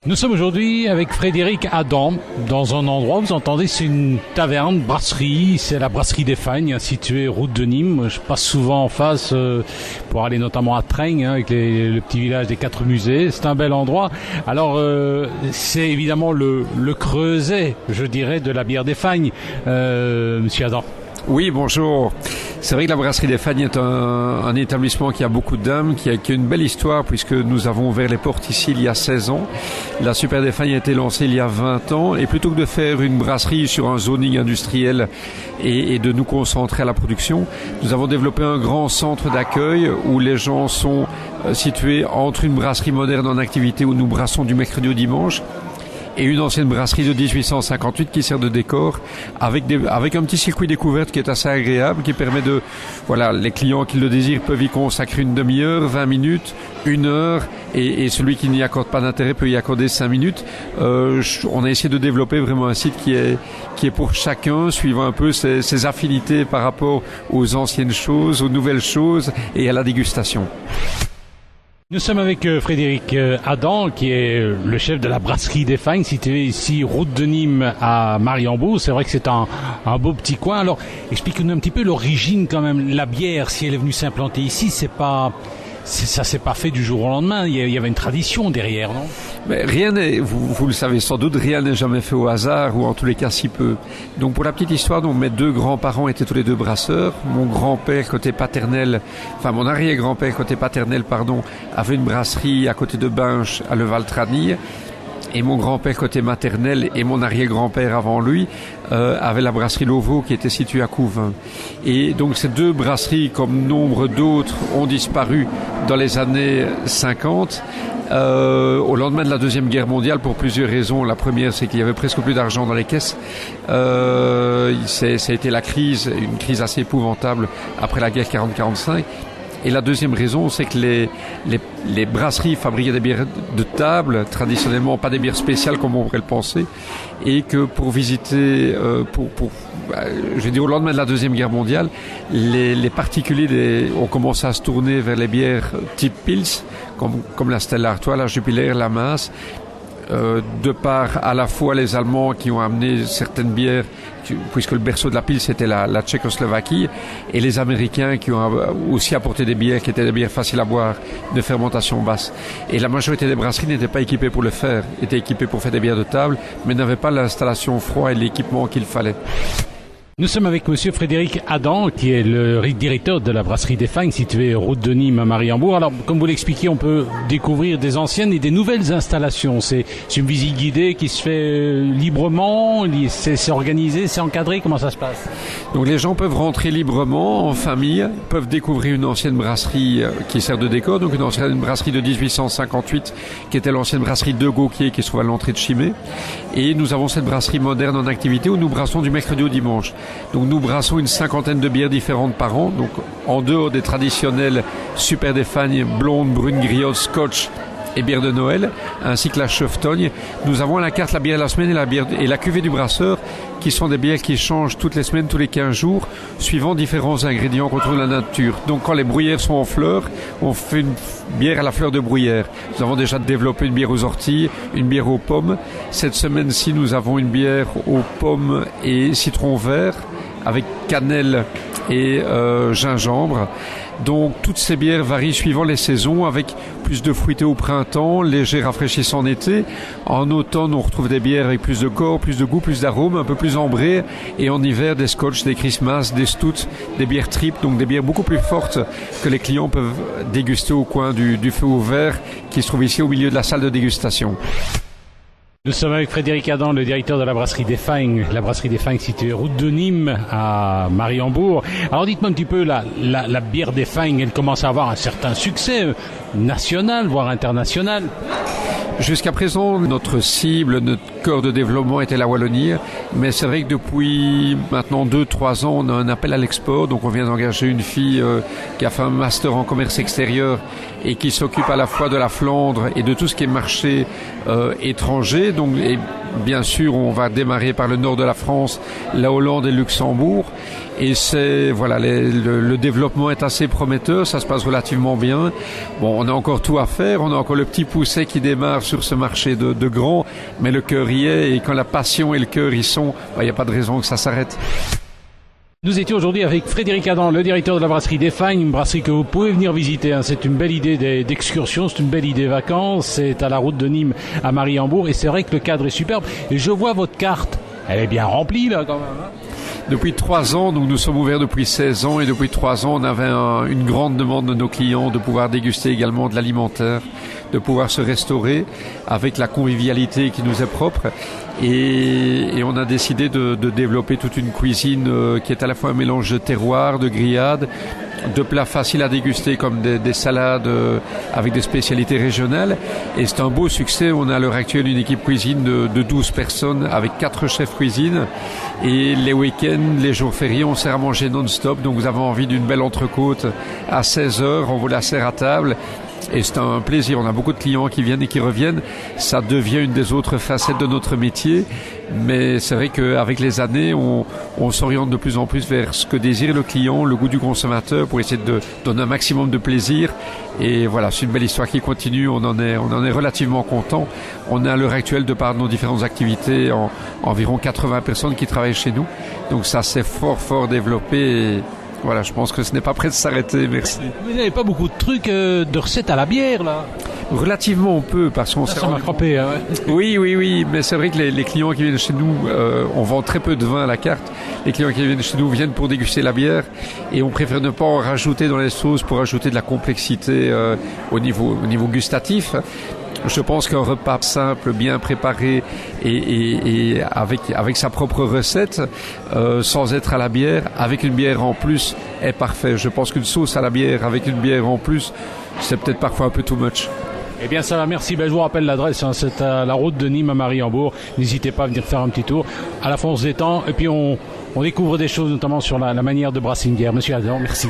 Nous sommes aujourd'hui avec Frédéric Adam dans un endroit, vous entendez, c'est une taverne, brasserie, c'est la brasserie des Fagnes, située route de Nîmes. Je passe souvent en face pour aller notamment à Traignes, avec le petit village des 4 musées. C'est un bel endroit. Alors, c'est évidemment le creuset, je dirais, de la bière des Fagnes, monsieur Adam. Oui, bonjour. C'est vrai que la brasserie des Fagnes est un établissement qui a beaucoup d'âme, qui a une belle histoire puisque nous avons ouvert les portes ici il y a 16 ans. La Super des Fagnes a été lancée il y a 20 ans et plutôt que de faire une brasserie sur un zoning industriel et de nous concentrer à la production, nous avons développé un grand centre d'accueil où les gens sont situés entre une brasserie moderne en activité où nous brassons du mercredi au dimanche et une ancienne brasserie de 1858 qui sert de décor avec un petit circuit découverte qui est assez agréable, qui permet les clients qui le désirent peuvent y consacrer une demi-heure, 20 minutes, 1 heure et celui qui n'y accorde pas d'intérêt peut y accorder 5 minutes. On a essayé de développer vraiment un site qui est pour chacun, suivant un peu ses affinités par rapport aux anciennes choses, aux nouvelles choses et à la dégustation. Nous sommes avec Frédéric Adam, qui est le chef de la brasserie des Fagnes, située ici, route de Nîmes à Mariembourg. C'est vrai que c'est un beau petit coin. Alors, explique-nous un petit peu l'origine quand même. La bière, si elle est venue s'implanter ici, ça s'est pas fait du jour au lendemain. Il y avait une tradition derrière, non? Mais rien n'est, vous le savez sans doute, rien n'est jamais fait au hasard, ou en tous les cas si peu. Donc pour la petite histoire, donc mes 2 grands-parents étaient tous les 2 brasseurs. Mon grand-père côté paternel, mon arrière-grand-père côté paternel, avait une brasserie à côté de Binche, à Leval-Tranille. Et mon grand-père côté maternel et mon arrière-grand-père avant lui avaient la brasserie Lovaux qui était située à Couvin. Et donc ces 2 brasseries, comme nombre d'autres, ont disparu dans les années 50. Au lendemain de la Deuxième Guerre mondiale pour plusieurs raisons. La première, c'est qu'il y avait presque plus d'argent dans les caisses. Ça a été la crise, une crise assez épouvantable après la guerre 40-45. Et la deuxième raison, c'est que les brasseries fabriquaient des bières de table, traditionnellement pas des bières spéciales comme on pourrait le penser, et que pour visiter, au lendemain de la Deuxième Guerre mondiale, les particuliers ont commencé à se tourner vers les bières type Pils, comme la Stella Artois, la Jupiler, la Maas, de par à la fois les Allemands qui ont amené certaines bières, puisque le berceau de la pile c'était la Tchécoslovaquie, et les Américains qui ont aussi apporté des bières qui étaient des bières faciles à boire, de fermentation basse. Et la majorité des brasseries n'étaient pas équipées pour le faire, étaient équipées pour faire des bières de table, mais n'avaient pas l'installation froid et l'équipement qu'il fallait. Nous sommes avec monsieur Frédéric Adam, qui est le directeur de la brasserie des Fagnes, située route de Nîmes à Mariembourg. Alors, comme vous l'expliquiez, on peut découvrir des anciennes et des nouvelles installations. C'est une visite guidée qui se fait librement, c'est organisé, c'est encadré, comment ça se passe? Donc les gens peuvent rentrer librement, en famille, peuvent découvrir une ancienne brasserie qui sert de décor, donc une ancienne brasserie de 1858, qui était l'ancienne brasserie de Gauquier, qui se trouve à l'entrée de Chimay. Et nous avons cette brasserie moderne en activité où nous brassons du mercredi au dimanche. Donc nous brassons une 50aine de bières différentes par an, donc en dehors des traditionnels Super des Fagnes, blonde, brune, griotte, scotch et bière de Noël, ainsi que la Chevetogne. Nous avons à la carte la bière de la semaine et la cuvée du brasseur, qui sont des bières qui changent toutes les semaines, tous les 15 jours, suivant différents ingrédients qu'on trouve dans la nature. Donc quand les bruyères sont en fleurs, on fait une bière à la fleur de bruyère. Nous avons déjà développé une bière aux orties, une bière aux pommes. Cette semaine-ci, nous avons une bière aux pommes et citron vert, avec cannelle et gingembre. Donc toutes ces bières varient suivant les saisons, avec plus de fruité au printemps, léger rafraîchissant en été. En automne, on retrouve des bières avec plus de corps, plus de goût, plus d'arômes, un peu plus ambrées. Et en hiver, des scotch, des Christmas, des stouts, des bières triples, donc des bières beaucoup plus fortes que les clients peuvent déguster au coin du feu ouvert qui se trouve ici au milieu de la salle de dégustation. Nous sommes avec Frédéric Adam, le directeur de la brasserie des Fagnes. La brasserie des Fagnes située route de Nîmes à Mariembourg. Alors dites-moi un petit peu, la bière des Fagnes, elle commence à avoir un certain succès national, voire international. Jusqu'à présent, notre cible, notre cœur de développement était la Wallonie, mais c'est vrai que depuis maintenant 2-3 ans, on a un appel à l'export, donc on vient d'engager une fille qui a fait un master en commerce extérieur et qui s'occupe à la fois de la Flandre et de tout ce qui est marché étranger. Donc, et bien sûr, on va démarrer par le nord de la France, la Hollande et le Luxembourg. Et c'est voilà, le développement est assez prometteur, ça se passe relativement bien. Bon, on a encore tout à faire, on a encore le petit pousset qui démarre sur ce marché de grands, mais le cœur y est, et quand la passion et le cœur y sont, il n'y a pas de raison que ça s'arrête. Nous étions aujourd'hui avec Frédéric Adam, le directeur de la brasserie des Fagnes, une brasserie que vous pouvez venir visiter. C'est une belle idée d'excursion, c'est une belle idée vacances. C'est à la route de Nîmes à Mariembourg et c'est vrai que le cadre est superbe. Et je vois votre carte, elle est bien remplie là quand même. Depuis 3 ans, donc nous sommes ouverts depuis 16 ans et depuis 3 ans, on avait une grande demande de nos clients de pouvoir déguster également de l'alimentaire, de pouvoir se restaurer avec la convivialité qui nous est propre. Et on a décidé de développer toute une cuisine qui est à la fois un mélange de terroir, de grillades, de plats faciles à déguster comme des salades avec des spécialités régionales. Et c'est un beau succès. On a à l'heure actuelle une équipe cuisine de 12 personnes avec 4 chefs cuisine. Et les week-ends, les jours fériés, on sert à manger non-stop. Donc vous avez envie d'une belle entrecôte à 16h, on vous la sert à table. Et c'est un plaisir, on a beaucoup de clients qui viennent et qui reviennent. Ça devient une des autres facettes de notre métier. Mais c'est vrai qu'avec les années, on s'oriente de plus en plus vers ce que désire le client, le goût du consommateur, pour essayer de donner un maximum de plaisir. Et voilà, c'est une belle histoire qui continue, on en est relativement content. On a à l'heure actuelle, de par nos différentes activités, environ 80 personnes qui travaillent chez nous. Donc ça s'est fort développé. Et voilà, je pense que ce n'est pas prêt de s'arrêter, merci. Vous n'avez pas beaucoup de trucs, de recettes à la bière, là? Relativement peu, parce qu'on s'est Ça m'a frappé, hein, ouais. Oui, mais c'est vrai que les clients qui viennent chez nous, on vend très peu de vin à la carte. Les clients qui viennent chez nous viennent pour déguster la bière, et on préfère ne pas en rajouter dans les sauces pour ajouter de la complexité au niveau gustatif. Je pense qu'un repas simple, bien préparé et avec sa propre recette, sans être à la bière, avec une bière en plus, est parfait. Je pense qu'une sauce à la bière avec une bière en plus, c'est peut-être parfois un peu too much. Eh bien ça va, merci. Je vous rappelle l'adresse, c'est à la route de Nîmes à Mariembourg. N'hésitez pas à venir faire un petit tour. À la fois on se détend et puis on découvre des choses notamment sur la manière de brasser une bière. Monsieur Adam, merci.